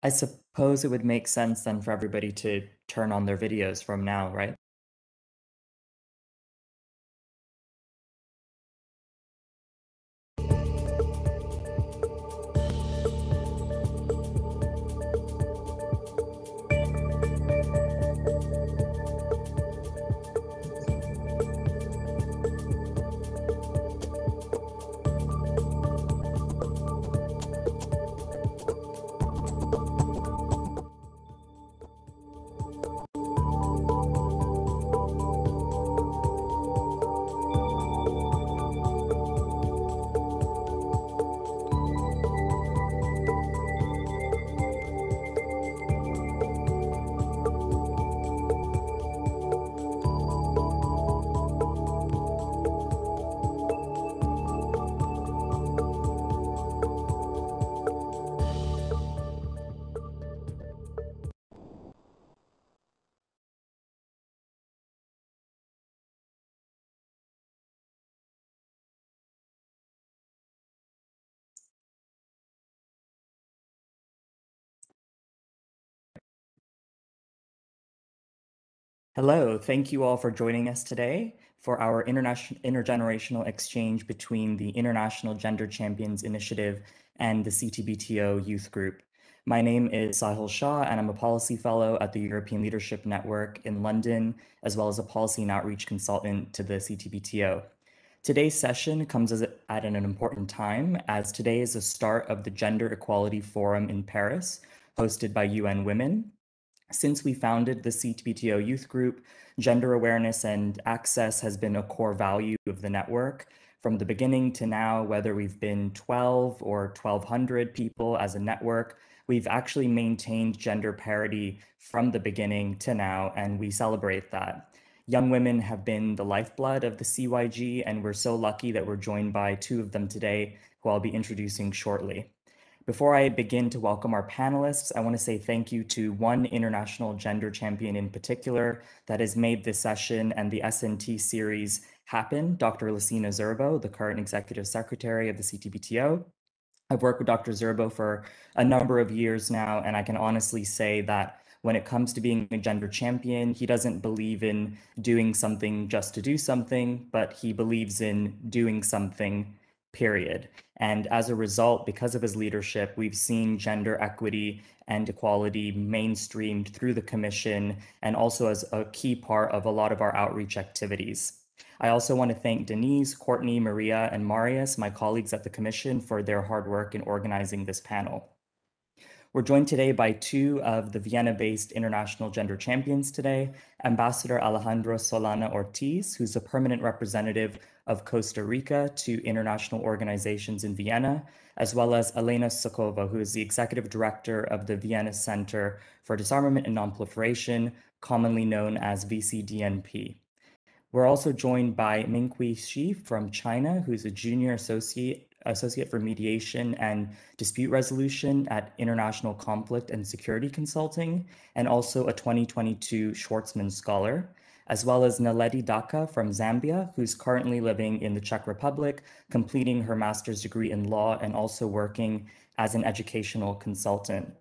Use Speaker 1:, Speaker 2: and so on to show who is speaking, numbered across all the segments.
Speaker 1: I suppose it would make sense then for everybody to turn on their videos from now, right? Hello, thank you all for joining us today for our intergenerational exchange between the International Gender Champions Initiative and the CTBTO Youth Group. My name is Sahil Shah, and I'm a policy fellow at the European Leadership Network in London, as well as a policy and outreach consultant to the CTBTO. Today's session comes at an important time, as today is the start of the Gender Equality Forum in Paris, hosted by UN Women. Since we founded the CTBTO Youth Group, gender awareness and access has been a core value of the network. From the beginning to now, whether we've been 12 or 1,200 people as a network, we've actually maintained gender parity from the beginning to now, and we celebrate that. Young women have been the lifeblood of the CYG, and we're so lucky that we're joined by two of them today, who I'll be introducing shortly. Before I begin to welcome our panelists, I want to say thank you to one international gender champion in particular that has made this session and the SNT series happen, Dr. Lucina Zerbo, the current executive secretary of the CTBTO. I've worked with Dr. Zerbo for a number of years now, and I can honestly say that when it comes to being a gender champion, he doesn't believe in doing something just to do something, but he believes in doing something, period. And as a result, because of his leadership, we've seen gender equity and equality mainstreamed through the Commission and also as a key part of a lot of our outreach activities. I also want to thank Denise, Courtney, Maria, and Marius, my colleagues at the Commission, for their hard work in organizing this panel. We're joined today by two of the Vienna-based international gender champions today, Ambassador Alejandro Solana Ortiz, who's a permanent representative of Costa Rica to international organizations in Vienna, as well as Elena Sokova, who is the executive director of the Vienna Center for Disarmament and Nonproliferation, commonly known as VCDNP. We're also joined by Minghui Shi from China, who's a junior associate for mediation and dispute resolution at International Conflict and Security Consulting, and also a 2022 Schwarzman Scholar, as well as Naledi Daka from Zambia, who's currently living in the Czech Republic, completing her master's degree in law and also working as an educational consultant.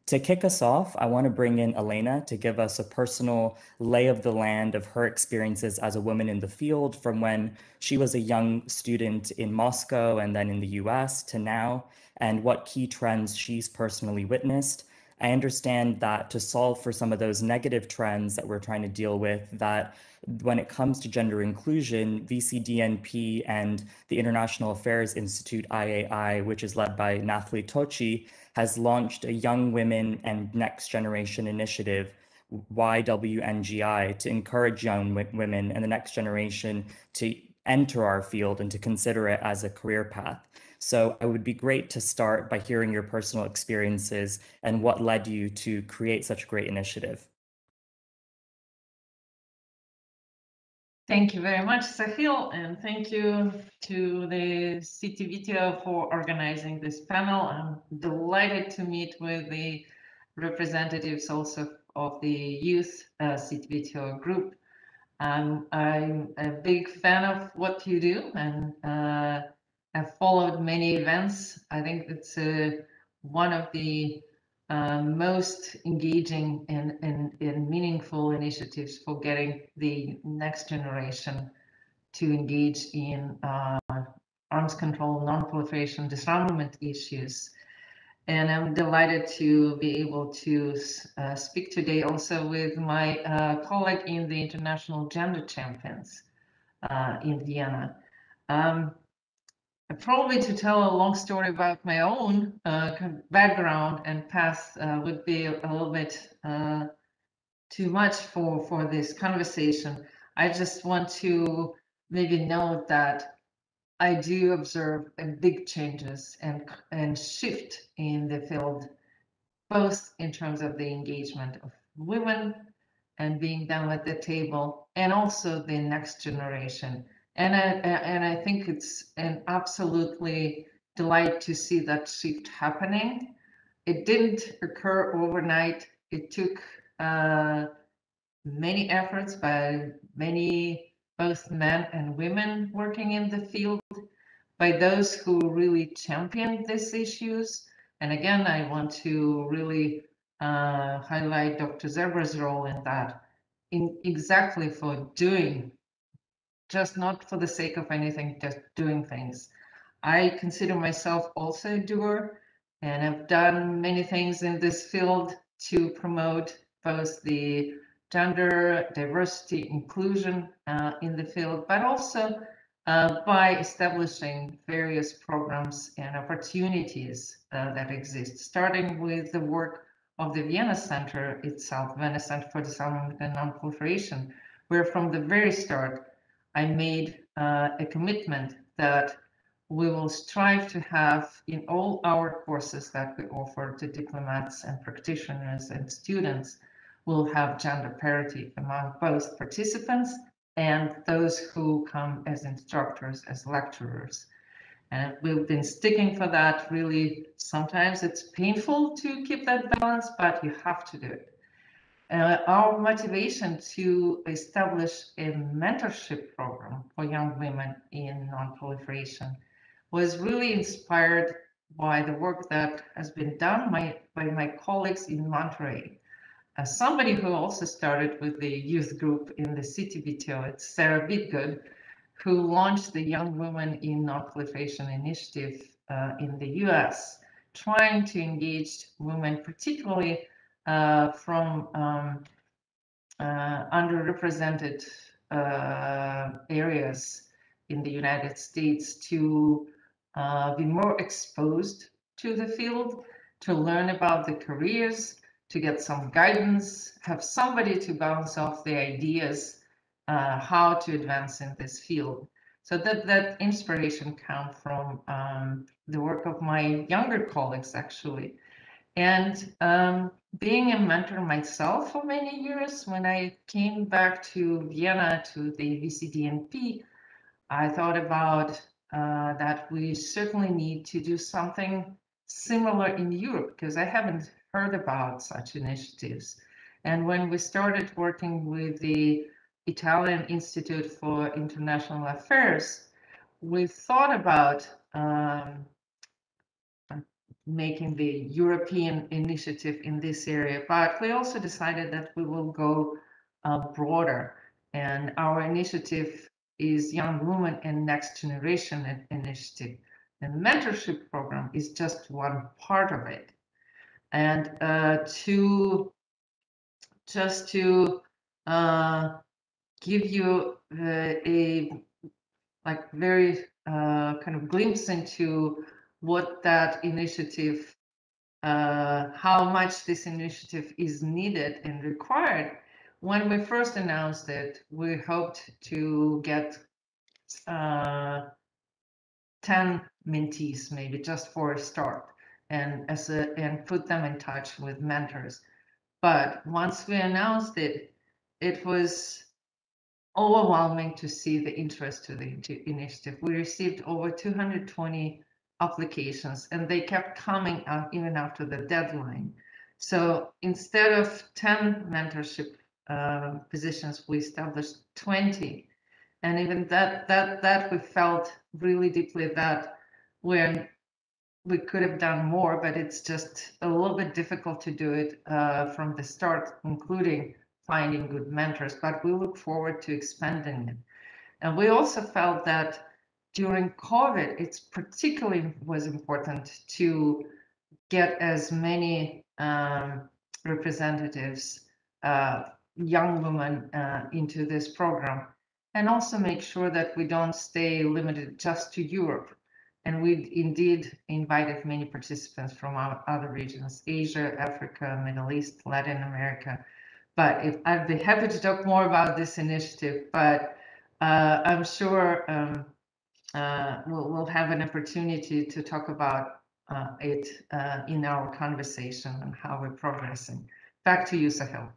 Speaker 1: To kick us off, I want to bring in Elena to give us a personal lay of the land of her experiences as a woman in the field from when she was a young student in Moscow and then in the US to now, and what key trends she's personally witnessed. I understand that to solve for some of those negative trends that we're trying to deal with, that when it comes to gender inclusion, VCDNP and the International Affairs Institute, IAI, which is led by Nathalie Tocci, has launched a Young Women and Next Generation initiative, YWNGI, to encourage young women and the next generation to enter our field and to consider it as a career path. So it would be great to start by hearing your personal experiences and what led you to create such a great initiative.
Speaker 2: Thank you very much, Sahil, and thank you to the CTBTO for organizing this panel. I'm delighted to meet with the representatives also of the youth CTBTO group. I'm a big fan of what you do, and I've followed many events. I think it's one of the most engaging and meaningful initiatives for getting the next generation to engage in arms control, non-proliferation, disarmament issues. And I'm delighted to be able to speak today also with my colleague in the International Gender Champions in Vienna. Probably to tell a long story about my own background and past would be a little bit too much for this conversation. I just want to maybe note that I do observe big changes and shift in the field, both in terms of the engagement of women and being down at the table, and also the next generation. And I think it's an absolutely delight to see that shift happening. It didn't occur overnight. It took many efforts by many, both men and women working in the field, by those who really championed these issues. And again, I want to really highlight Dr. Zebra's role in that, in exactly for doing, just not for the sake of anything, just doing things. I consider myself also a doer, and I've done many things in this field to promote both the gender diversity inclusion in the field, but also by establishing various programs and opportunities that exist, starting with the work of the Vienna Center itself, Vienna Center for Disarmament and Non-Proliferation, where from the very start I made a commitment that we will strive to have in all our courses that we offer to diplomats and practitioners and students, we'll have gender parity among both participants and those who come as instructors, as lecturers. And we've been sticking for that. Really, sometimes it's painful to keep that balance, but you have to do it. Our motivation to establish a mentorship program for young women in non-proliferation was really inspired by the work that has been done by my colleagues in Monterey. As somebody who also started with the youth group in the CTBTO, it's Sarah Bidgood, who launched the Young Women in Non-Proliferation Initiative in the US, trying to engage women, particularly from underrepresented areas in the United States to be more exposed to the field, to learn about the careers, to get some guidance, have somebody to bounce off the ideas how to advance in this field. So that inspiration comes from the work of my younger colleagues, actually. And being a mentor myself for many years, when I came back to Vienna to the VCDNP, I thought about that we certainly need to do something similar in Europe, because I haven't heard about such initiatives. And when we started working with the Italian Institute for International Affairs, we thought about making the European initiative in this area, but we also decided that we will go broader. And our initiative is Young Women and Next Generation Initiative. The mentorship program is just one part of it. And just to give you a like very kind of glimpse into what that initiative, how much this initiative is needed and required. When we first announced it, we hoped to get 10 mentees, maybe just for a start, and put them in touch with mentors. But once we announced it, it was overwhelming to see the interest to the initiative. We received over 220 applications, and they kept coming out even after the deadline. So instead of 10 mentorship positions, we established 20. And even that we felt really deeply that when we could have done more, but it's just a little bit difficult to do it from the start, including finding good mentors. But we look forward to expanding it. And we also felt that during COVID, it's particularly was important to get as many representatives, young women into this program, and also make sure that we don't stay limited just to Europe. And we indeed invited many participants from our other regions, Asia, Africa, Middle East, Latin America. But I'd be happy to talk more about this initiative, but I'm sure we'll have an opportunity to talk about it in our conversation and how we're progressing. Back to you, Sahil.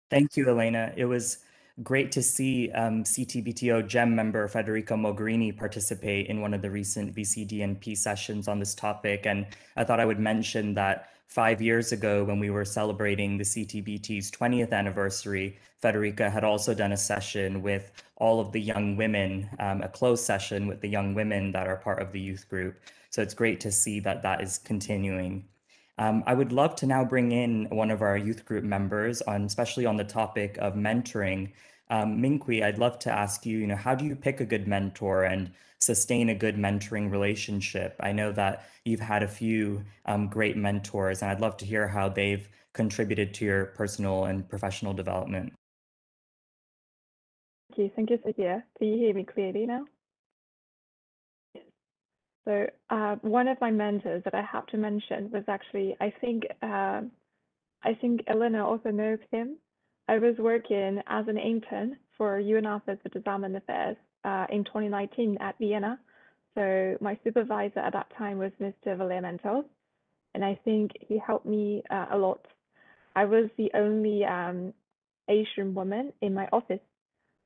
Speaker 1: Thank you, Elena. It was great to see CTBTO GEM member Federica Mogherini participate in one of the recent VCDNP sessions on this topic. And I thought I would mention that 5 years ago, when we were celebrating the CTBT's 20th anniversary, Federica had also done a session with all of the young women, a closed session with the young women that are part of the youth group. So it's great to see that that is continuing. I would love to now bring in one of our youth group members on, especially on the topic of mentoring. Minqui, I'd love to ask you, how do you pick a good mentor and sustain a good mentoring relationship? I know that you've had a few great mentors, and I'd love to hear how they've contributed to your personal and professional development.
Speaker 3: Thank you, Sophia. Can you hear me clearly now? So one of my mentors that I have to mention was actually, I think Elena also knows him. I was working as an intern for UN Office for Development Affairs in 2019 at Vienna. So my supervisor at that time was Mr. Valerimentos, and I think he helped me a lot. I was the only Asian woman in my office.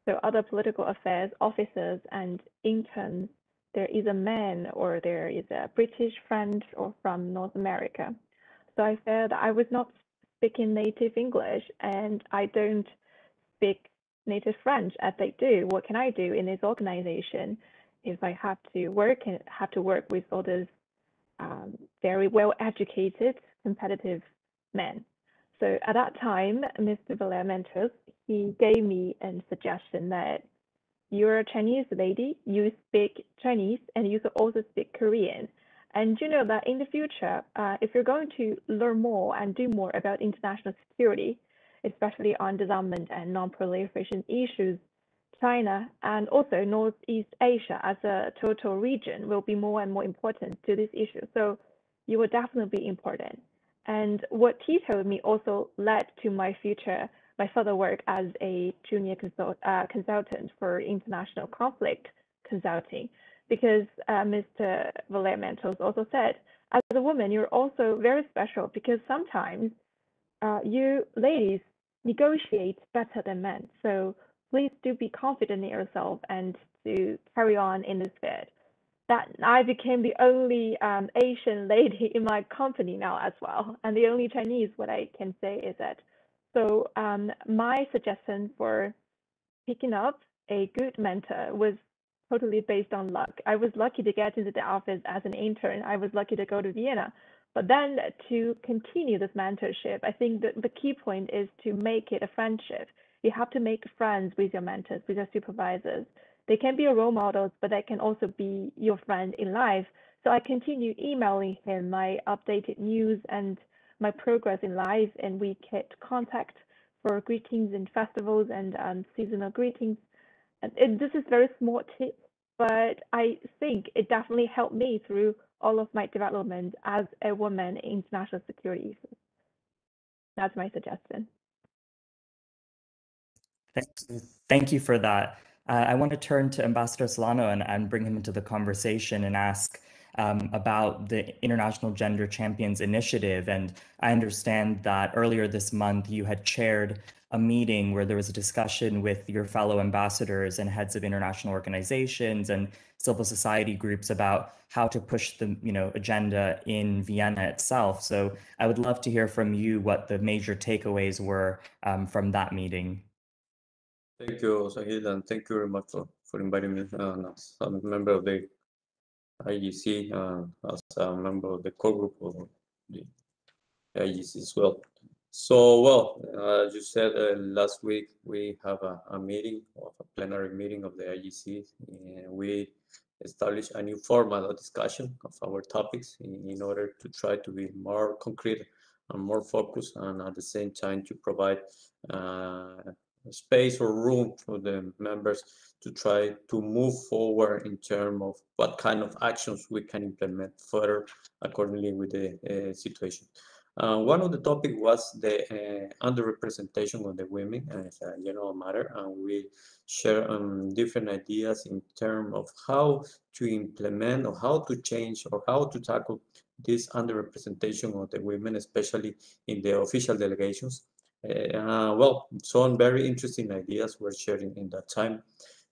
Speaker 3: So other political affairs officers and interns, there is a man or there is a British, French, or from North America. So I felt I was not speaking native English and I don't speak native French as they do. What can I do in this organization if I have to work with all those very well-educated, competitive men? So at that time, Mr. Valerimentos, he gave me a suggestion that you're a Chinese lady, you speak Chinese, and you also speak Korean. And you know that in the future, if you're going to learn more and do more about international security, especially on development and non-proliferation issues, China and also Northeast Asia as a total region will be more and more important to this issue. So you will definitely be important. And what he told me also led to my further work as a junior consultant for international conflict consulting, because Mr. Valerimentos also said, as a woman, you're also very special because sometimes you ladies negotiate better than men. So please do be confident in yourself and to carry on in this field. That I became the only Asian lady in my company now as well, and the only Chinese. What I can say is that. So my suggestion for picking up a good mentor was totally based on luck. I was lucky to get into the office as an intern. I was lucky to go to Vienna. But then to continue this mentorship, I think that the key point is to make it a friendship. You have to make friends with your mentors, with your supervisors. They can be your role models, but they can also be your friend in life. So I continue emailing him my updated news and my progress in life, and we kept contact for greetings and festivals and seasonal greetings. And this is very small tip, but I think it definitely helped me through all of my development as a woman in international security. That's my suggestion.
Speaker 1: Thank you for that. I want to turn to Ambassador Solano and bring him into the conversation and ask about the International Gender Champions Initiative. And I understand that earlier this month you had chaired a meeting where there was a discussion with your fellow ambassadors and heads of international organizations and civil society groups about how to push the agenda in Vienna itself. So I would love to hear from you what the major takeaways were from that meeting.
Speaker 4: Thank you, Sahil, and thank you very much for inviting me as a member of the IGC as a member of the core group of the IGC as well. So, well, as you said, last week we have a meeting, of a plenary meeting of the IGC, and we established a new format of discussion of our topics in order to try to be more concrete and more focused, and at the same time to provide space or room for the members to try to move forward in terms of what kind of actions we can implement further accordingly with the situation. One of the topic was the underrepresentation of the women as a general matter, and we share different ideas in terms of how to implement or how to change or how to tackle this underrepresentation of the women, especially in the official delegations. Well, some very interesting ideas were shared in that time.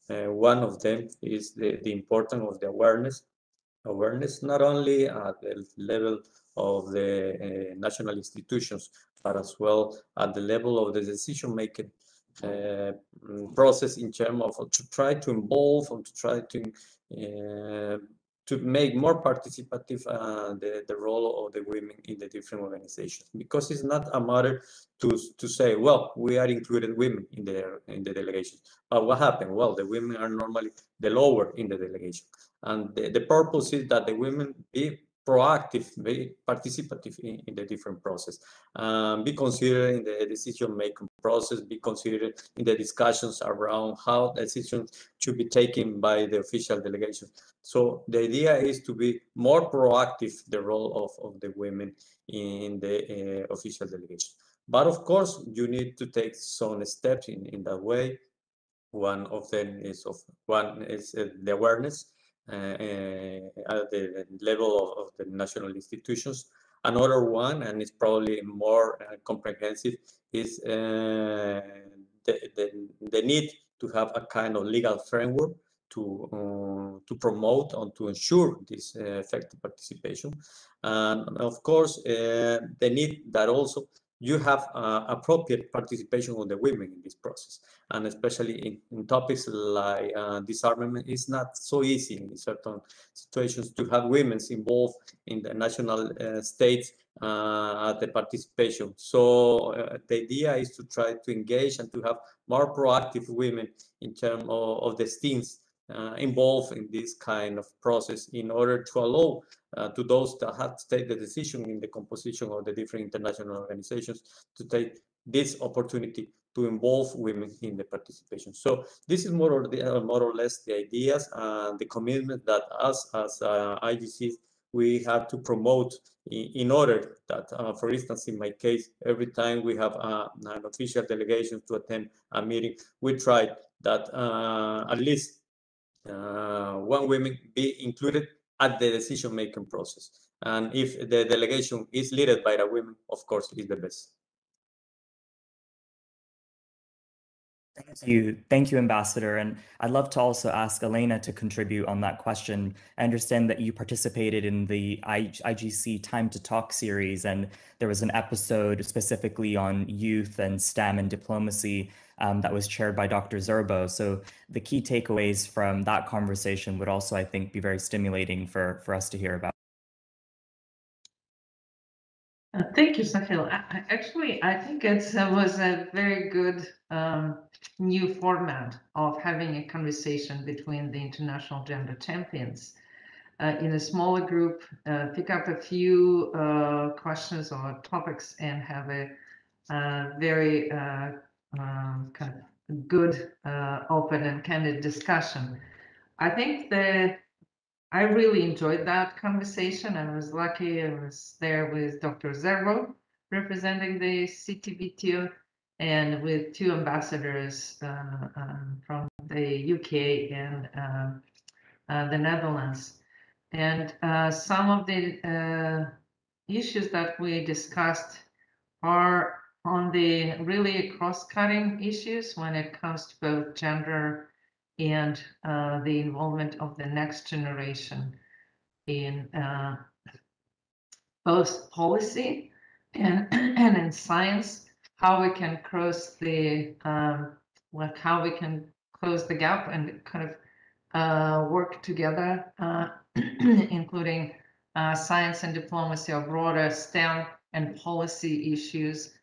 Speaker 4: One of them is the importance of the awareness not only at the level of the national institutions, but as well at the level of the decision-making process in terms of to try to involve and to make more participative the role of the women in the different organizations, because it's not a matter to say, well, we are included women in the delegations, but what happened? Well, the women are normally the lower in the delegation, and the purpose is that the women be proactive, be participative in the different process, be considered in the decision-making process, be considered in the discussions around how decisions should be taken by the official delegations. So the idea is to be more proactive, the role of the women in the official delegation. But of course, you need to take some steps in that way. One of them is the awareness at the level of the national institutions. Another one, and it's probably more comprehensive, is the need to have a kind of legal framework to promote and to ensure this effective participation. And of course, the need that also you have appropriate participation of the women in this process, and especially in topics like disarmament. It's not so easy in certain situations to have women involved in the national states at the participation. So the idea is to try to engage and to have more proactive women in terms of the teams involved in this kind of process, in order to allow to those that have to take the decision in the composition of the different international organizations to take this opportunity to involve women in the participation. So this is more or less the ideas and the commitment that us as IGCs we have to promote in order that, for instance, in my case, every time we have an official delegation to attend a meeting, we try that at least one woman be included at the decision-making process. And if the delegation is led by a woman, of course, it's the best.
Speaker 1: Thank you, Ambassador. And I'd love to also ask Elena to contribute on that question. I understand that you participated in the IGC Time to Talk series, and there was an episode specifically on youth and STEM and diplomacy that was chaired by Dr. Zerbo. So the key takeaways from that conversation would also, I think, be very stimulating for us to hear about.
Speaker 2: Thank you, Sahil. Actually, I think it was a very good new format of having a conversation between the international gender champions in a smaller group, pick up a few questions or topics and have a very kind of good, open and candid discussion. I think that I really enjoyed that conversation. I was lucky. I was there with Dr. Zerbo, representing the CTBTO, and with two ambassadors from the UK and the Netherlands. And some of the issues that we discussed are on the really cross-cutting issues when it comes to both gender and the involvement of the next generation in both policy and in science, how we can close the how we can close the gap and kind of work together including science and diplomacy or broader STEM and policy issues.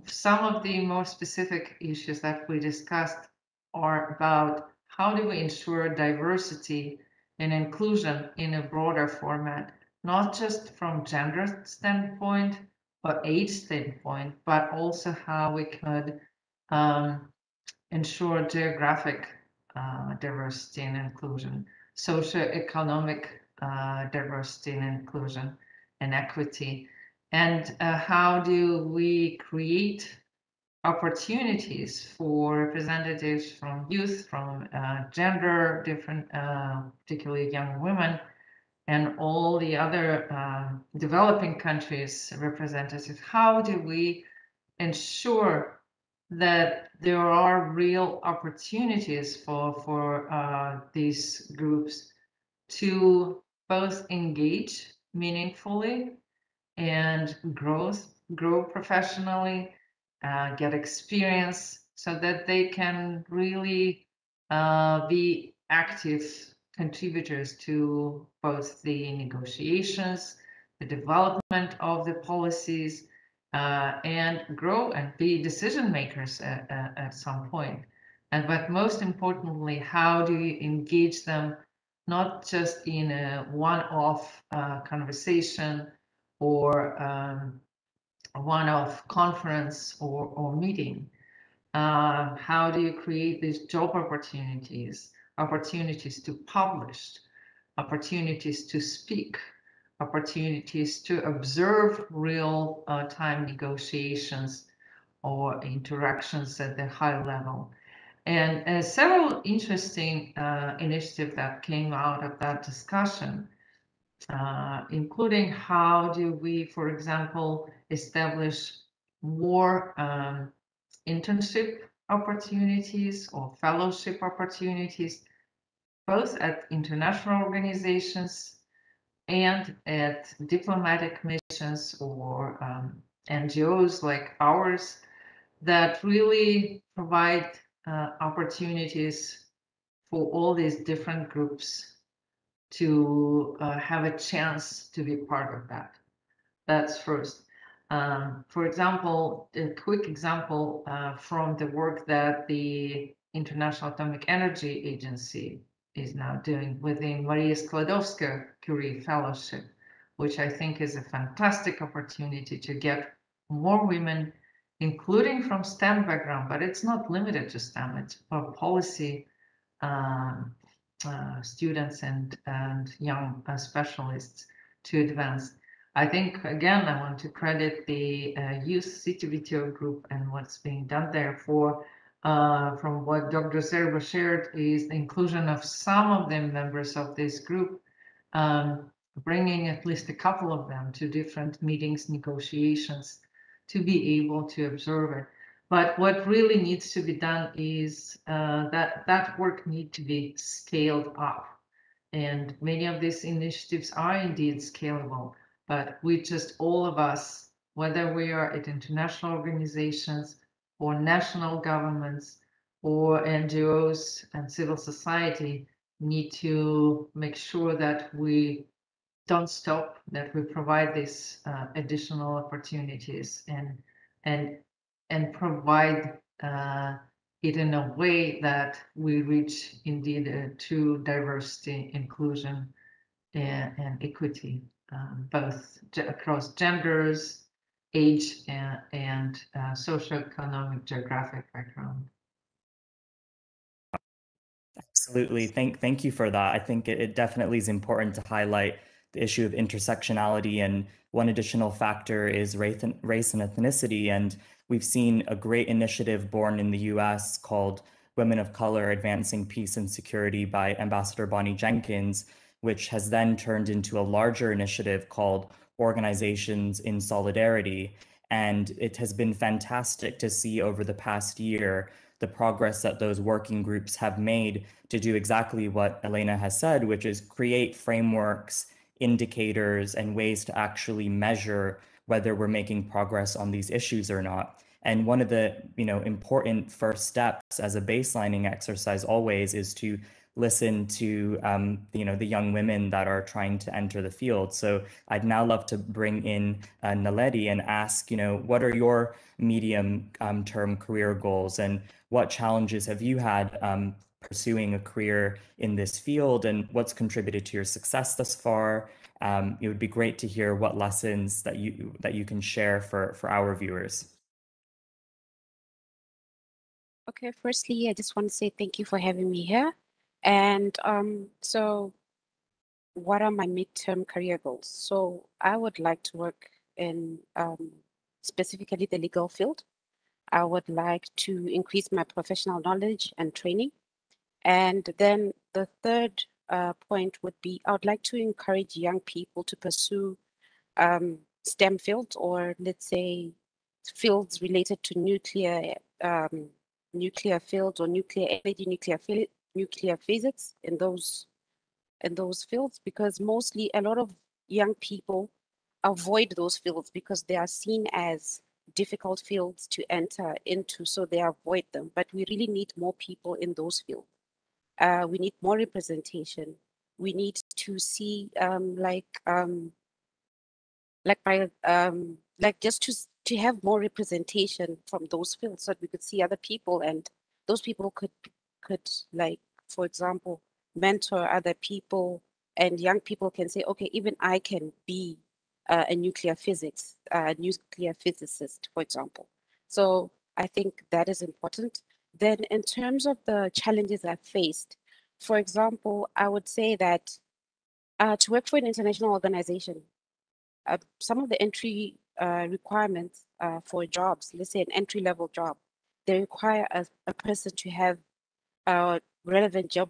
Speaker 2: Some of the more specific issues that we discussed are about how do we ensure diversity and inclusion in a broader format, not just from gender standpoint or age standpoint, but also how we could ensure geographic diversity and inclusion, socioeconomic diversity and inclusion and equity. And how do we create opportunities for representatives from youth, from gender, different, particularly young women, and all the other developing countries representatives? How do we ensure that there are real opportunities for these groups to both engage meaningfully and grow professionally, get experience, so that they can really be active contributors to both the negotiations, the development of the policies, and grow and be decision makers at some point. But most importantly, how do you engage them, not just in a one-off conversation or a one-off conference or meeting? How do you create these job opportunities, opportunities to publish, opportunities to speak, opportunities to observe real time negotiations or interactions at the high level? And several interesting initiatives that came out of that discussion, including how do we, for example, establish more internship opportunities or fellowship opportunities, both at international organizations and at diplomatic missions or NGOs like ours, that really provide opportunities for all these different groups to have a chance to be part of that. That's first. For example, a quick example from the work that the International Atomic Energy Agency is now doing with the Maria Skłodowska-Curie Fellowship, which I think is a fantastic opportunity to get more women, including from STEM background, but it's not limited to STEM, it's for policy students and young specialists to advance. I think, again, I want to credit the youth CTBTO group and what's being done there for, from what Dr. Zerba shared, is the inclusion of some of the members of this group, bringing at least a couple of them to different meetings, negotiations, to be able to observe it. But what really needs to be done is that work needs to be scaled up. And many of these initiatives are indeed scalable, but we just, all of us, whether we are at international organizations or national governments or NGOs and civil society, need to make sure that we don't stop, that we provide these additional opportunities and provide it in a way that we reach indeed a true diversity, inclusion, and equity, both across genders, age, and socioeconomic geographic background.
Speaker 1: Absolutely. Thank you for that. I think it definitely is important to highlight the issue of intersectionality, and one additional factor is race and ethnicity. And we've seen a great initiative born in the US called Women of Color Advancing Peace and Security by Ambassador Bonnie Jenkins, which has then turned into a larger initiative called Organizations in Solidarity. And it has been fantastic to see over the past year the progress that those working groups have made to do exactly what Elena has said, which is create frameworks, indicators, and ways to actually measure whether we're making progress on these issues or not. And one of the important first steps as a baselining exercise always is to listen to the young women that are trying to enter the field. So I'd now love to bring in Naledi and ask, what are your medium term career goals, and what challenges have you had pursuing a career in this field, and what's contributed to your success thus far? It would be great to hear what lessons that you can share for our viewers.
Speaker 5: Okay, firstly, I just want to say thank you for having me here. And so what are my midterm career goals? So I would like to work in specifically the legal field. I would like to increase my professional knowledge and training. And then the third point would be, I would like to encourage young people to pursue STEM fields, or let's say fields related to nuclear fields, or nuclear energy, nuclear physics, in those fields, because mostly a lot of young people avoid those fields because they are seen as difficult fields to enter into, so they avoid them. But we really need more people in those fields. We need more representation. We need to see just to have more representation from those fields, so that we could see other people, and those people could like, for example, mentor other people, and young people can say, okay, even I can be a nuclear physicist, for example. So I think that is important. Then in terms of the challenges I've faced, for example, I would say that to work for an international organization, some of the entry requirements for jobs, let's say an entry-level job, they require a person to have relevant job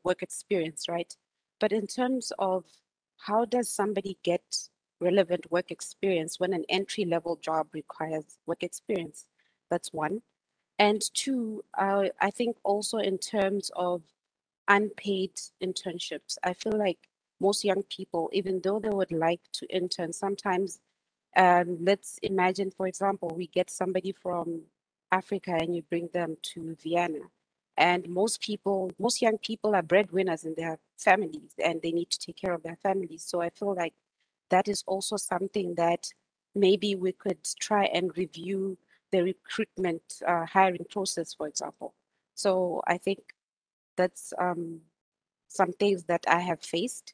Speaker 5: work experience, right? But in terms of how does somebody get relevant work experience when an entry-level job requires work experience? That's one. And two, I think also in terms of unpaid internships, I feel like most young people, even though they would like to intern, sometimes let's imagine, for example, we get somebody from Africa and you bring them to Vienna. And most young people are breadwinners in their families, and they need to take care of their families. So I feel like that is also something that maybe we could try and review the recruitment hiring process, for example. So I think that's some things that I have faced.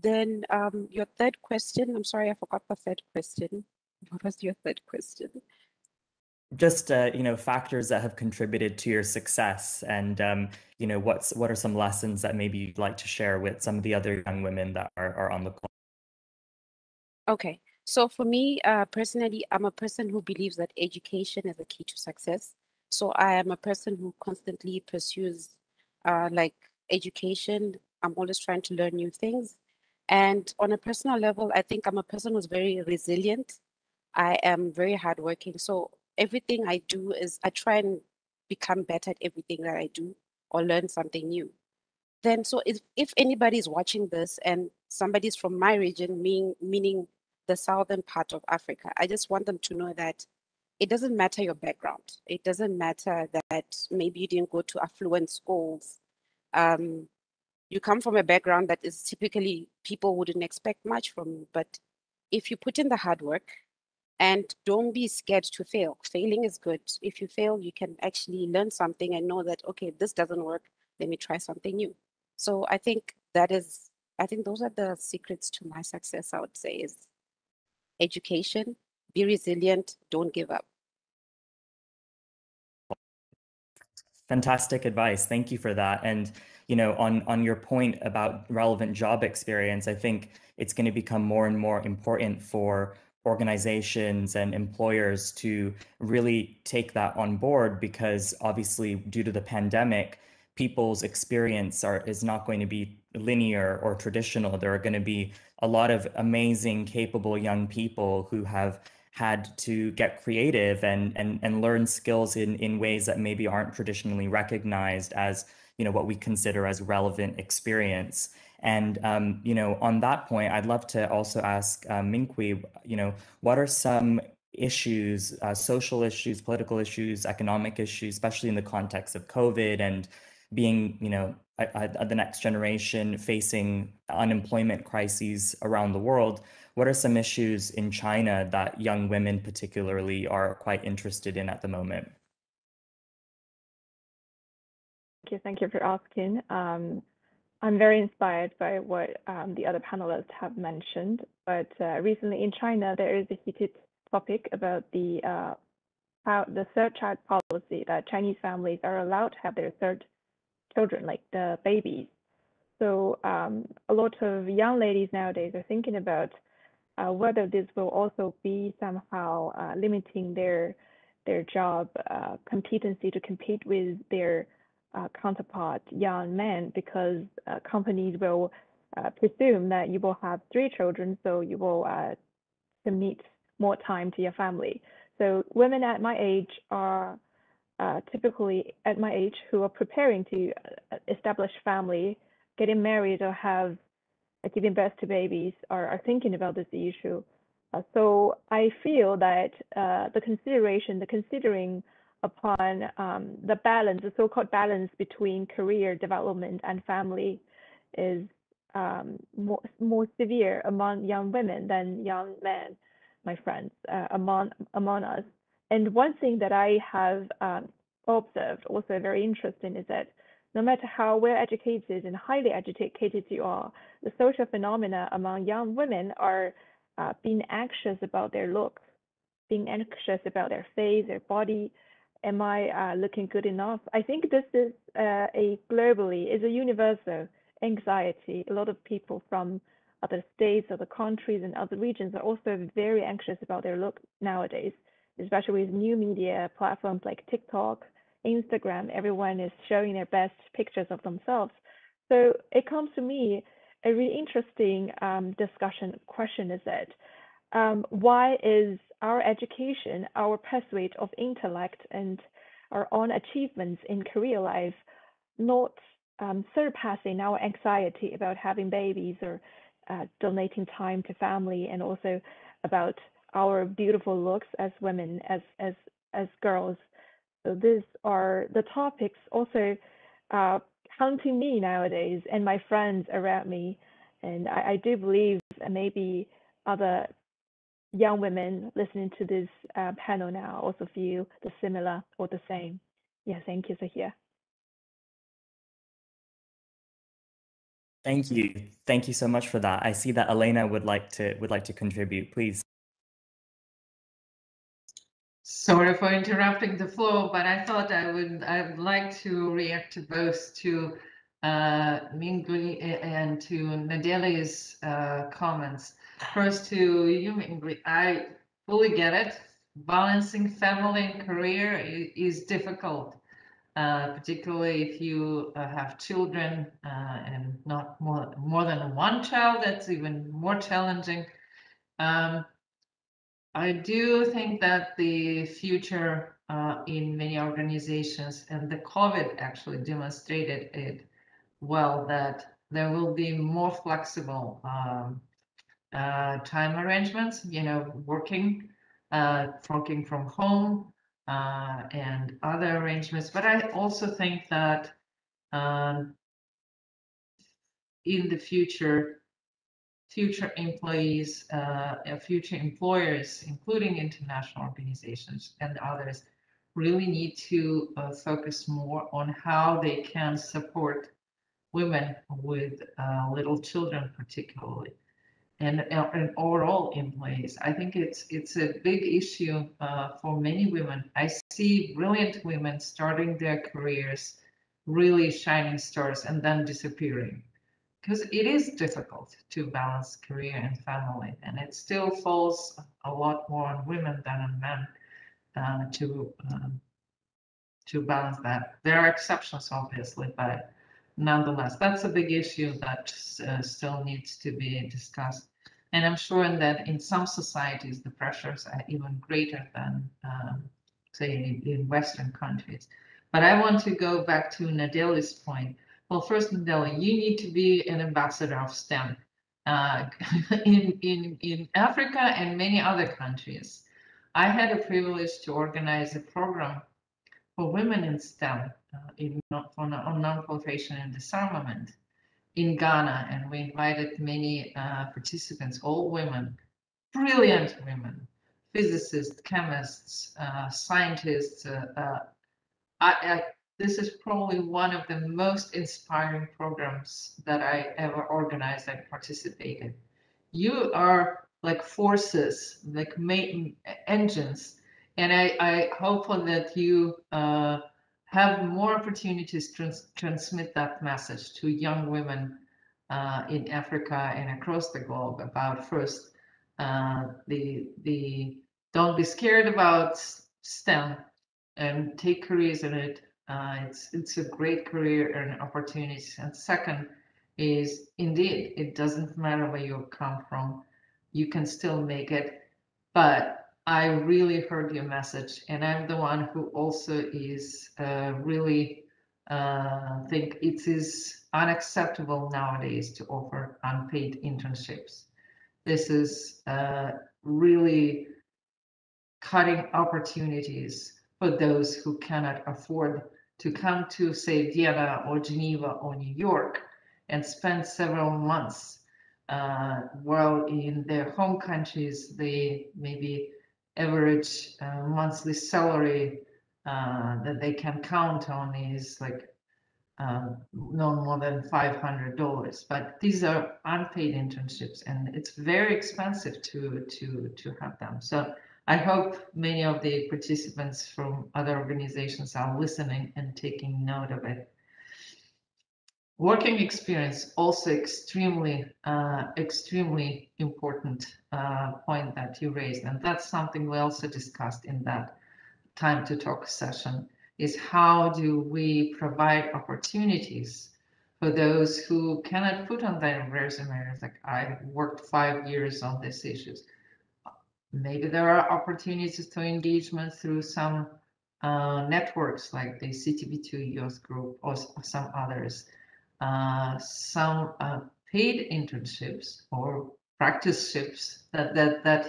Speaker 5: Then your third question, I'm sorry, I forgot the third question. What was your third question?
Speaker 1: Just factors that have contributed to your success, and what are some lessons that maybe you'd like to share with some of the other young women that are on the call?
Speaker 5: Okay, so for me personally, I'm a person who believes that education is the key to success. So I am a person who constantly pursues like education. I'm always trying to learn new things. And on a personal level, I think I'm a person who's very resilient. I am very hardworking. So everything I do is I try and become better at everything that I do, or learn something new. Then, so if anybody is watching this and somebody's from my region, meaning the southern part of Africa, I just want them to know that it doesn't matter your background. It doesn't matter that maybe you didn't go to affluent schools. You come from a background that is typically people wouldn't expect much from you. But if you put in the hard work, and don't be scared to fail. Failing is good. If you fail, you can actually learn something and know that, okay, this doesn't work. Let me try something new. So I think those are the secrets to my success, I would say, is education, be resilient, don't give up.
Speaker 1: Fantastic advice. Thank you for that. And on your point about relevant job experience, I think it's going to become more and more important for organizations and employers to really take that on board, because obviously due to the pandemic, people's experience is not going to be linear or traditional. There are going to be a lot of amazing, capable young people who have had to get creative and learn skills in ways that maybe aren't traditionally recognized as what we consider as relevant experience. And on that point, I'd love to also ask Minkwi, what are some issues, social issues, political issues, economic issues, especially in the context of COVID and being the next generation facing unemployment crises around the world, what are some issues in China that young women particularly are quite interested in at the moment?
Speaker 3: Thank you for asking. I'm very inspired by what the other panelists have mentioned, but recently in China, there is a heated topic about the third child policy, that Chinese families are allowed to have their third children, like the babies. So a lot of young ladies nowadays are thinking about whether this will also be somehow limiting their job competency to compete with their counterpart young men, because companies will presume that you will have 3 children, so you will commit more time to your family. So women at my age are typically at my age who are preparing to establish family, getting married, or have giving birth to babies are thinking about this issue. So I feel that the considering upon the balance, the so-called balance between career development and family is more severe among young women than young men, my friends, among us. And one thing that I have observed, also very interesting, is that no matter how well educated and highly educated you are, the social phenomena among young women are being anxious about their looks, being anxious about their face, their body. Am I looking good enough? I think this is a universal anxiety. A lot of people from other states, other countries, and other regions are also very anxious about their look nowadays, especially with new media platforms like TikTok, Instagram. Everyone is showing their best pictures of themselves. So it comes to me, a really interesting question is that why is our education, our pursuit of intellect, and our own achievements in career life not surpassing our anxiety about having babies or donating time to family, and also about our beautiful looks as women, as girls? So these are the topics also haunting me nowadays and my friends around me. And I do believe maybe other young women listening to this panel now also feel the similar or the same. Yeah, thank you, Sahia.
Speaker 1: Thank you. Thank you so much for that. I see that Elena would like to contribute, please.
Speaker 2: Sorry for interrupting the flow, but I thought I would like to react to both to Mingli and to Nadeli's comments. First to you, Mingli. I fully get it. Balancing family and career is difficult, particularly if you have children and not more than one child. That's even more challenging. I do think that the future in many organizations, and the COVID actually demonstrated it well, that there will be more flexible time arrangements, working from home and other arrangements. But I also think that in the future employees, future employers, including international organizations and others, really need to focus more on how they can support women with little children, particularly, and overall employees. I think it's a big issue for many women. I see brilliant women starting their careers, really shining stars, and then disappearing, because it is difficult to balance career and family, and it still falls a lot more on women than on men to balance that. There are exceptions, obviously, but nonetheless, that's a big issue that still needs to be discussed. And I'm sure that in some societies, the pressures are even greater than, say, in Western countries. But I want to go back to Nadeli's point. Well, first, Nadeli, you need to be an ambassador of STEM in Africa and many other countries. I had a privilege to organize a program for women in STEM, on non-proliferation and disarmament in Ghana, and we invited many participants, all women, brilliant women, physicists, chemists, scientists. This is probably one of the most inspiring programs that I ever organized and participated. You are like forces, like engines, and I hope that you have more opportunities to transmit that message to young women in Africa and across the globe about first the don't be scared about STEM and take careers in it. It's a great career and opportunities. And second is indeed it doesn't matter where you come from, you can still make it. But I really heard your message, and I'm the one who also is really think it is unacceptable nowadays to offer unpaid internships. This is really cutting opportunities for those who cannot afford to come to, say, Vienna or Geneva or New York and spend several months while in their home countries, the maybe average monthly salary that they can count on is like no more than $500. But these are unpaid internships, and it's very expensive to have them. So I hope many of the participants from other organizations are listening and taking note of it. Working experience, also extremely important point that you raised, and that's something we also discussed in that time to talk session, is how do we provide opportunities for those who cannot put on their resume, like I worked 5 years on these issues. Maybe there are opportunities to engagement through some networks like the CTBTO youth group or some others. Some paid internships or practiceships that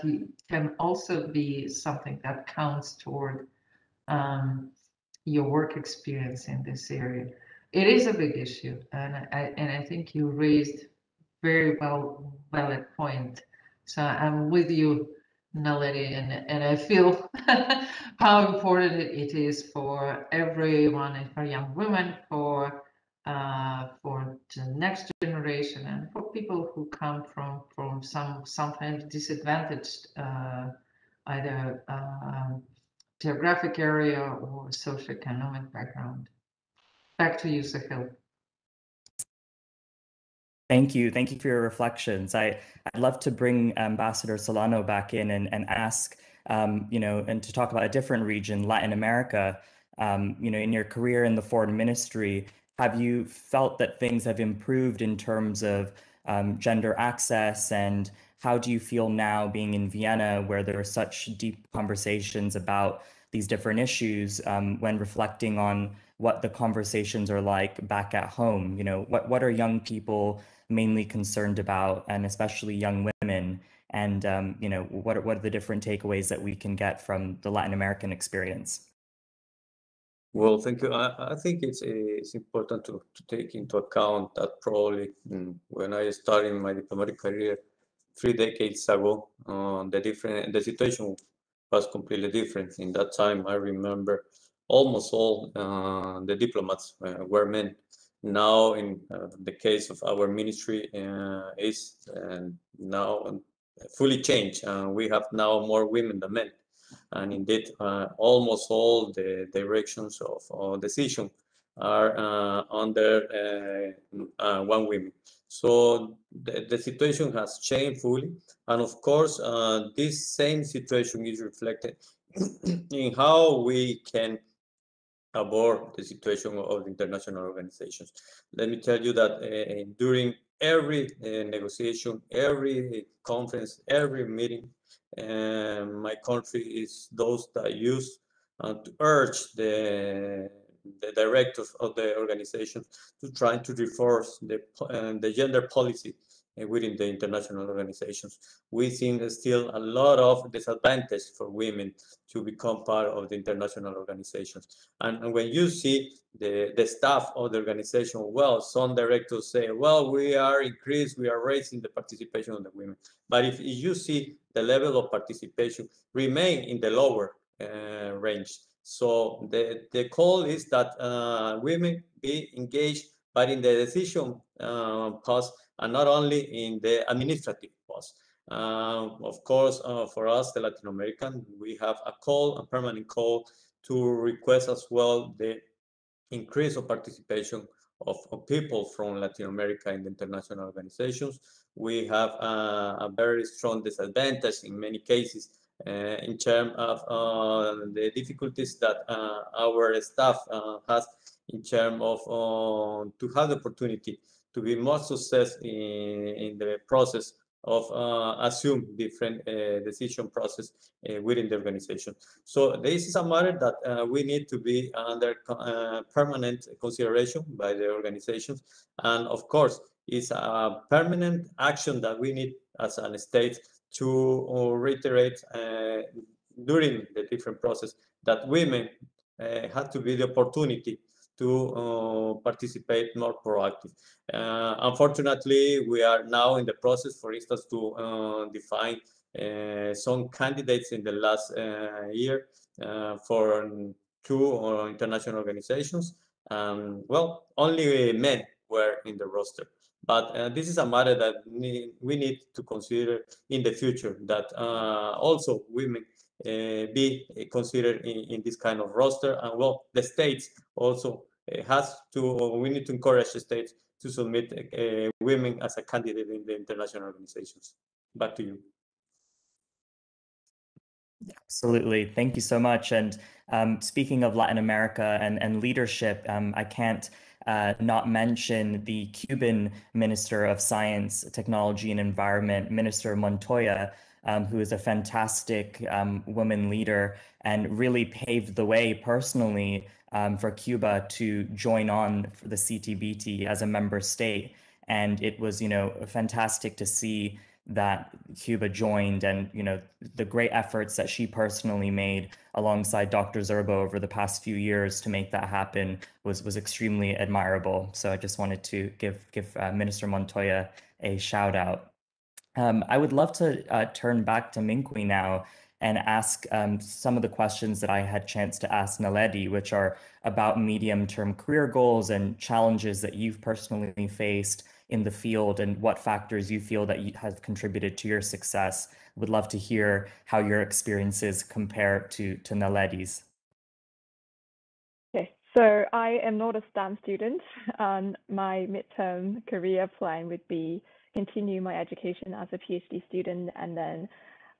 Speaker 2: can also be something that counts toward your work experience in this area. It is a big issue, and I think you raised very valid point. So I'm with you, Naledi, and I feel how important it is for everyone, for young women, for the next generation, and for people who come from some kind of disadvantaged either geographic area or socioeconomic background. Back to you, Sahil.
Speaker 1: Thank you. Thank you for your reflections. I'd love to bring Ambassador Solano back in and ask, and to talk about a different region, Latin America. In your career in the foreign ministry, have you felt that things have improved in terms of gender access, and how do you feel now being in Vienna, where there are such deep conversations about these different issues, when reflecting on what the conversations are like back at home? What are young people mainly concerned about, and especially young women? And what are the different takeaways that we can get from the Latin American experience?
Speaker 4: Well, thank you. I think it's important to take into account that probably when I started my diplomatic career 3 decades ago, the situation was completely different. In that time, I remember almost all the diplomats were men. Now, in the case of our ministry, is now fully changed. We have now more women than men. And indeed, almost all the directions of decision are under one woman. So the situation has changed fully. And of course, this same situation is reflected in how we can avoid the situation of international organizations. Let me tell you that during every negotiation, every conference, every meeting, my country is those that use to urge the directors of the organizations to try to reinforce the gender policy within the international organizations. We think still a lot of disadvantage for women to become part of the international organizations. And when you see the staff of the organization, well, some directors say, well, we are raising the participation of the women. But if you see the level of participation remain in the lower range. So the call is that women be engaged, but in the decision post, and not only in the administrative post. Of course, for us, the Latin American, we have a permanent call to request as well the increase of participation of people from Latin America in the international organizations. We have a very strong disadvantage in many cases in terms of the difficulties that our staff has in terms of to have the opportunity to be more success in the process of assume different decision process within the organization. So this is a matter that we need to be under permanent consideration by the organizations. And of course, it's a permanent action that we need as a state to reiterate during the different process that women have to be the opportunity to participate more proactive. Unfortunately, we are now in the process, for instance, to define some candidates in the last year for 2 international organizations. Well, only men were in the roster. But this is a matter that we need to consider in the future, that also women be considered in this kind of roster. And well, the states also we need to encourage the states to submit women as a candidate in the international organizations. Back to you.
Speaker 1: Absolutely. Thank you so much. And speaking of Latin America and leadership, I can't not mention the Cuban Minister of Science, Technology and Environment, Minister Montoya, who is a fantastic woman leader and really paved the way personally for Cuba to join on for the CTBT as a member state. And it was, fantastic to see that Cuba joined, and the great efforts that she personally made alongside Dr. Zerbo over the past few years to make that happen was extremely admirable. So I just wanted to give Minister Montoya a shout out. I would love to turn back to Minqui now and ask some of the questions that I had chance to ask Naledi, which are about medium-term career goals and challenges that you've personally faced in the field and what factors you feel that have contributed to your success. Would love to hear how your experiences compare to Naledi's.
Speaker 3: Okay, so I am not a STEM student. My midterm career plan would be continue my education as a PhD student, and then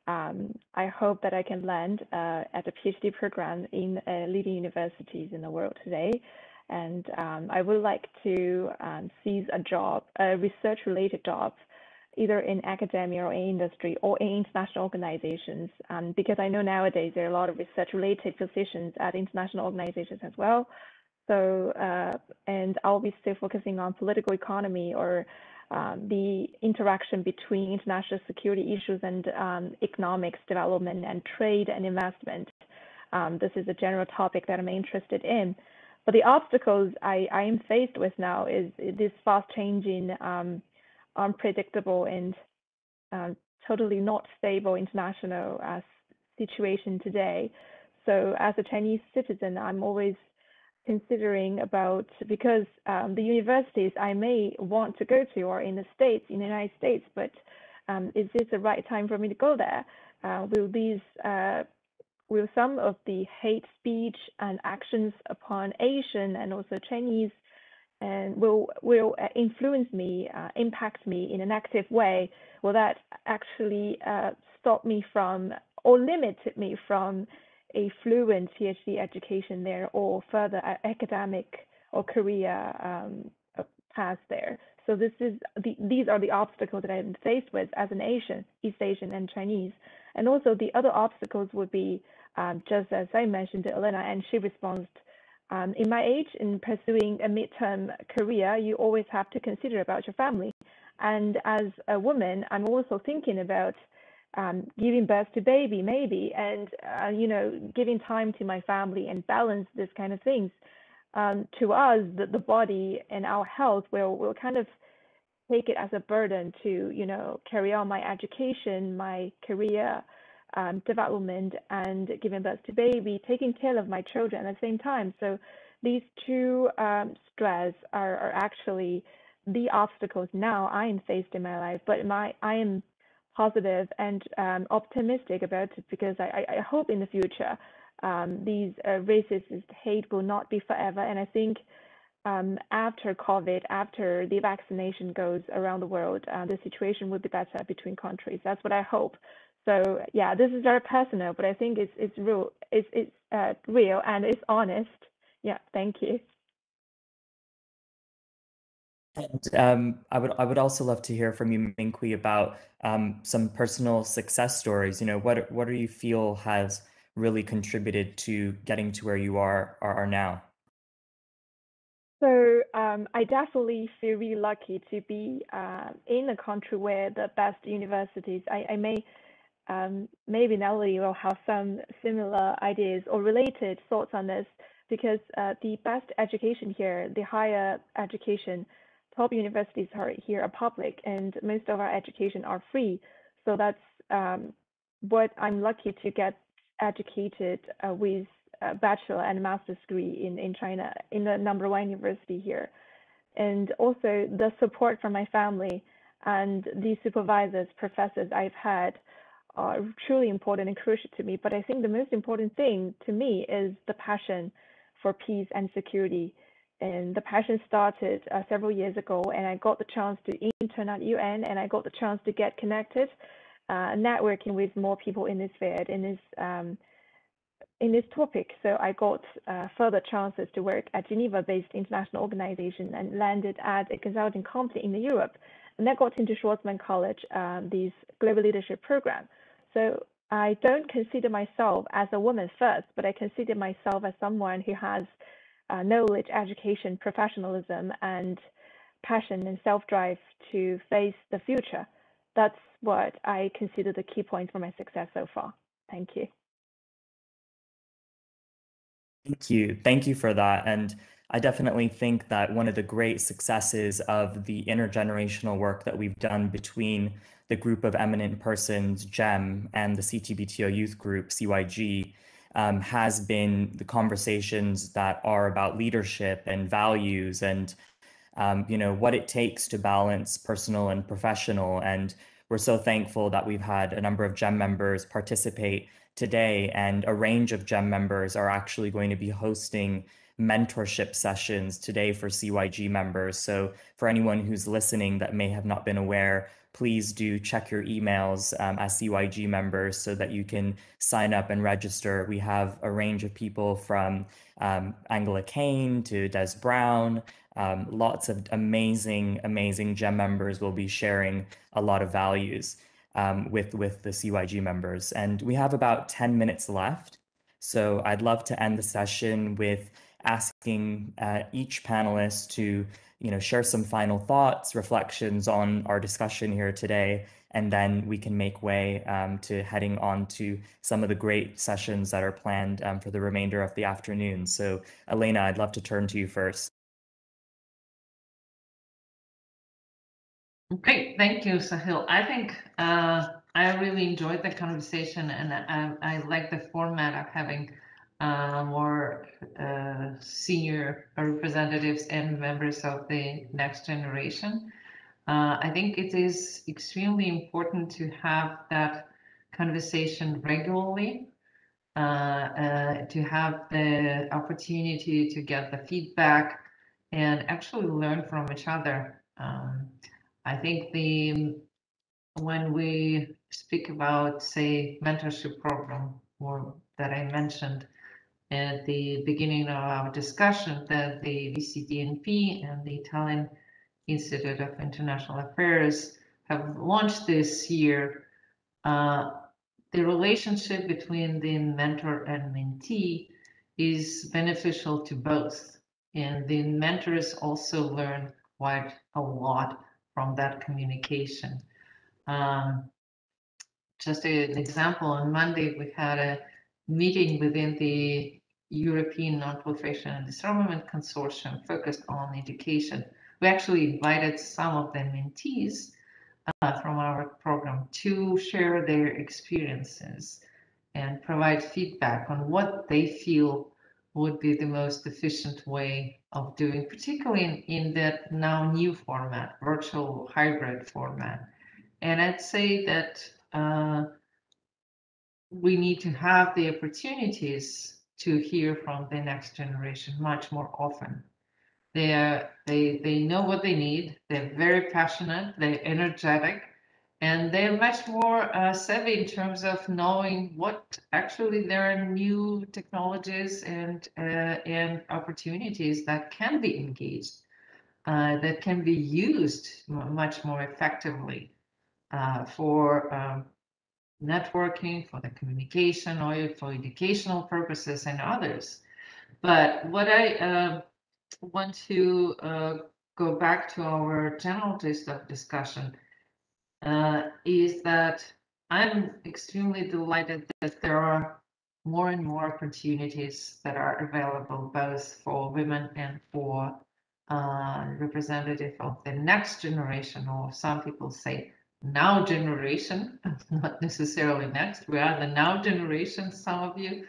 Speaker 3: I hope that I can land at a PhD program in leading universities in the world today. And I would like to seize a job, a research-related job, either in academia or in industry or in international organizations, because I know nowadays there are a lot of research-related positions at international organizations as well. So, and I'll be still focusing on political economy or the interaction between international security issues and economics development and trade and investment. This is a general topic that I'm interested in. But the obstacles I am faced with now is this fast-changing, unpredictable, and totally not stable international situation today. So as a Chinese citizen, I'm always considering about, because the universities I may want to go to are in the States, in the United States, but is this the right time for me to go there? Will some of the hate speech and actions upon Asian and also Chinese and will influence me, impact me in a negative way? Will that actually stop me from or limit me from a fluent PhD education there or further academic or career path there? So these are the obstacles that I'm faced with as an Asian, East Asian and Chinese. And also the other obstacles would be, just as I mentioned to Elena, and she responds, in my age, in pursuing a midterm career, you always have to consider about your family. And as a woman, I'm also thinking about giving birth to baby, maybe, and you know, giving time to my family and balance this kind of things. To us, the body and our health will kind of take it as a burden to, you know, carry on my education, my career development, and giving birth to baby, taking care of my children at the same time. So these two stress are actually the obstacles now I am faced in my life. But I am positive and optimistic about it, because I hope in the future these racist hate will not be forever. And I think after COVID, after the vaccination goes around the world, the situation will be better between countries. That's what I hope. So yeah, this is very personal, but I think it's real. It's real and it's honest. Yeah, thank you.
Speaker 1: And I would also love to hear from you, Minghui, about some personal success stories. You know, what do you feel has really contributed to getting to where you are now?
Speaker 3: So I definitely feel really lucky to be in a country where the best universities. I may maybe Natalie will have some similar ideas or related thoughts on this, because the best education here, the higher education, top universities here are public, and most of our education are free. So that's what I'm lucky to get educated with a bachelor and master's degree in China, in the #1 university here. And also the support from my family and the supervisors, professors I've had are truly important and crucial to me. But I think the most important thing to me is the passion for peace and security. And the passion started several years ago, and I got the chance to intern at UN, and I got the chance to get connected, networking with more people in this field, in this topic. So I got further chances to work at Geneva-based international organization and landed at a consulting company in Europe. And I got into Schwarzman College, this global leadership program. So I don't consider myself as a woman first, but I consider myself as someone who has knowledge, education, professionalism, and passion and self-drive to face the future. That's what I consider the key points for my success so far. Thank you.
Speaker 1: Thank you. Thank you for that. And I definitely think that one of the great successes of the intergenerational work that we've done between the group of eminent persons, GEM, and the CTBTO youth group, CYG, has been the conversations that are about leadership and values and you know, what it takes to balance personal and professional. And we're so thankful that we've had a number of GEM members participate today, and a range of GEM members are actually going to be hosting mentorship sessions today for CYG members. So for anyone who's listening that may have not been aware, please do check your emails as CYG members so that you can sign up and register. We have a range of people from Angela Kane to Des Brown. Lots of amazing GEM members will be sharing a lot of values with the CYG members. And we have about 10 minutes left. So I'd love to end the session with asking each panelist to, you know, share some final thoughts, reflections on our discussion here today, and then we can make way to heading on to some of the great sessions that are planned for the remainder of the afternoon. So Elena, I'd love to turn to you first.
Speaker 2: Great, thank you, Sahil. I think I really enjoyed the conversation, and I like the format of having more senior representatives and members of the next generation. I think it is extremely important to have that conversation regularly, to have the opportunity to get the feedback and actually learn from each other. I think when we speak about, say, mentorship program, or that I mentioned at the beginning of our discussion, that the VCDNP and the Italian Institute of International Affairs have launched this year, the relationship between the mentor and mentee is beneficial to both. And the mentors also learn quite a lot from that communication. Just an example, on Monday we had a meeting within the European Non-Proliferation and Disarmament Consortium focused on education. We actually invited some of the mentees from our program to share their experiences and provide feedback on what they feel would be the most efficient way of doing, particularly in that now new format, virtual hybrid format. And I'd say that we need to have the opportunities to hear from the next generation much more often. They know what they need. They're very passionate. They're energetic, and they're much more savvy in terms of knowing what actually there are new technologies and opportunities that can be engaged, that can be used much more effectively for networking, for the communication, or for educational purposes and others. But what I want to go back to our general gist of discussion is that I'm extremely delighted that there are more and more opportunities that are available both for women and for representative of the next generation, or some people say now generation, not necessarily next. We are the now generation, some of you,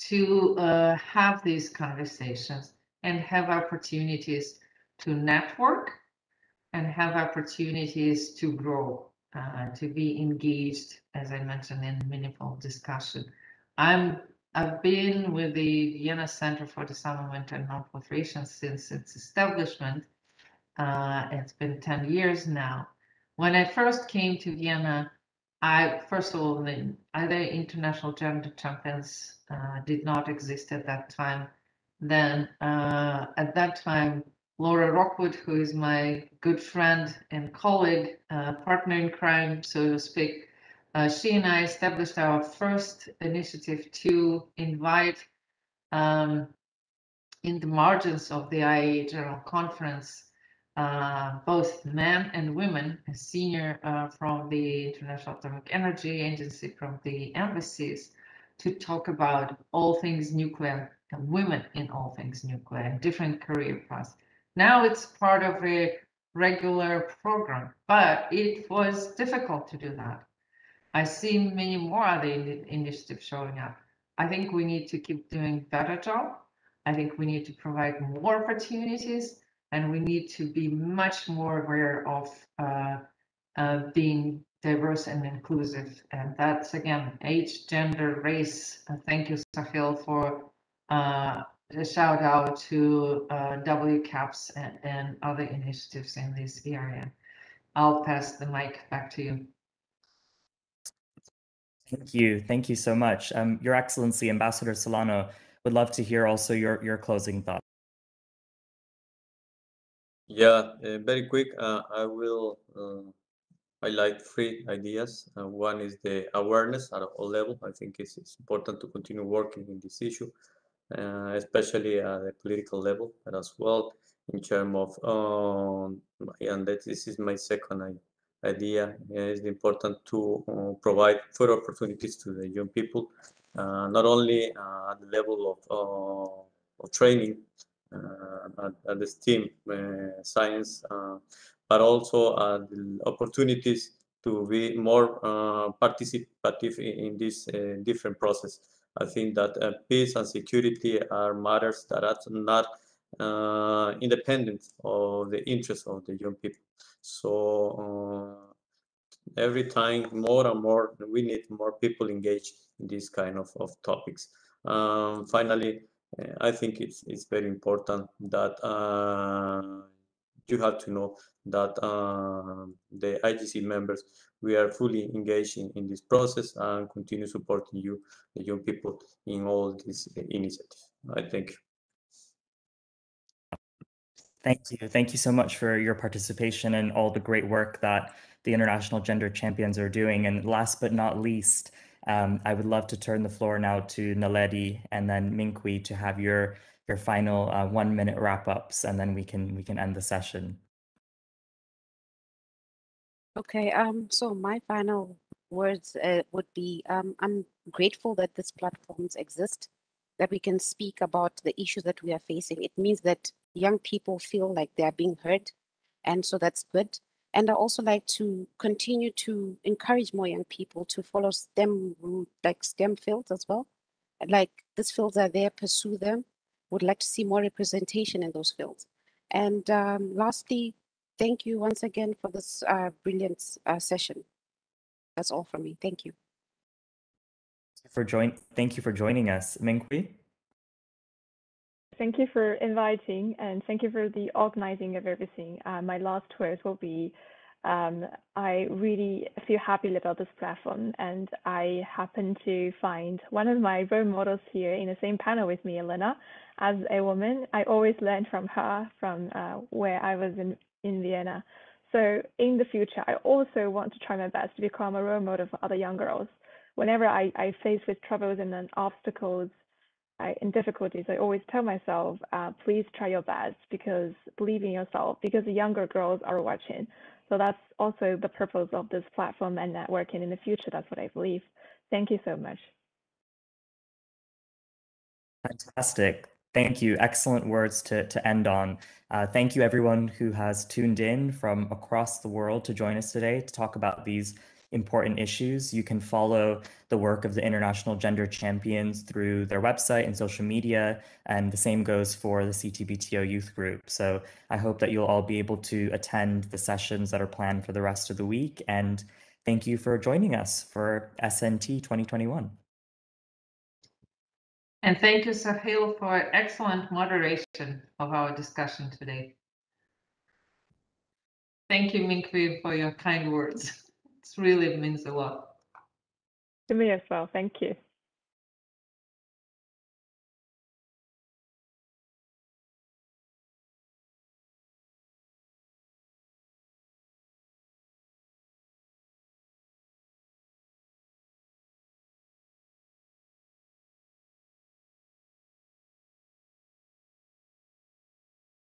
Speaker 2: to have these conversations and have opportunities to network and have opportunities to grow, to be engaged, as I mentioned, in meaningful discussion. I've been with the Vienna Center for Disarmament and Non-Proliferation since its establishment. It's been 10 years now. When I first came to Vienna, first of all, the other international gender champions did not exist at that time. Then at that time, Laura Rockwood, who is my good friend and colleague, partner in crime, so to speak, she and I established our first initiative to invite in the margins of the IAEA General Conference both men and women, a senior from the International Atomic Energy Agency, from the embassies, to talk about all things nuclear and women in all things nuclear and different career paths. Now it's part of a regular program, but it was difficult to do that. I see many more other initiatives showing up. I think we need to keep doing a better job. I think we need to provide more opportunities, and we need to be much more aware of being diverse and inclusive. And that's, again, age, gender, race. Thank you, Sahil, for a shout out to WCAPS and other initiatives in this area. I'll pass the mic back to you.
Speaker 1: Thank you. Thank you so much. Your Excellency, Ambassador Solano, would love to hear also your closing thoughts.
Speaker 4: Yeah, very quick. I will highlight 3 ideas. One is the awareness at all levels. I think it's important to continue working in this issue, especially at the political level, but as well in terms of, and this is my second idea, it's important to provide further opportunities to the young people, not only at the level of training, at the STEAM science, but also the opportunities to be more participative in this different process. I think that peace and security are matters that are not independent of the interests of the young people. So every time more and more, we need more people engaged in this kind of topics. Finally, I think it's very important that you have to know that the IGC members, we are fully engaged in this process and continue supporting you, the young people, in all these initiatives. I thank you.
Speaker 1: Thank you. Thank you so much for your participation and all the great work that the International Gender Champions are doing. And last but not least, I would love to turn the floor now to Naledi and then Minkwi to have your final 1-minute wrap-ups, and then we can end the session.
Speaker 5: Okay, so my final words would be I'm grateful that these platforms exist, that we can speak about the issues that we are facing. It means that young people feel like they are being heard, and so that's good. And I also like to continue to encourage more young people to follow STEM route, like STEM fields as well. Like these fields are there, pursue them. Would like to see more representation in those fields. And lastly, thank you once again for this brilliant session. That's all from me. Thank you.
Speaker 1: Thank you for joining us, Minghui.
Speaker 3: Thank you for inviting, and thank you for the organizing of everything. My last words will be, I really feel happy about this platform, and I happen to find one of my role models here in the same panel with me, Elena, as a woman. I always learn from her, from where I was in Vienna. So in the future, I also want to try my best to become a role model for other young girls. Whenever I face with troubles and then obstacles, in difficulties, I always tell myself, please try your best, because believe in yourself, because the younger girls are watching. So that's also the purpose of this platform and networking in the future. That's what I believe. Thank you so much.
Speaker 1: Fantastic. Thank you. Excellent words to end on. Thank you, everyone who has tuned in from across the world to join us today to talk about these important issues. You can follow the work of the International Gender Champions through their website and social media, and the same goes for the CTBTO youth group. So I hope that you'll all be able to attend the sessions that are planned for the rest of the week. And thank you for joining us for SNT 2021.
Speaker 2: And thank you, Sahil, for excellent moderation of our discussion today. Thank you, Minghui, for your kind words. It really means a lot.
Speaker 3: To me as well. Thank you.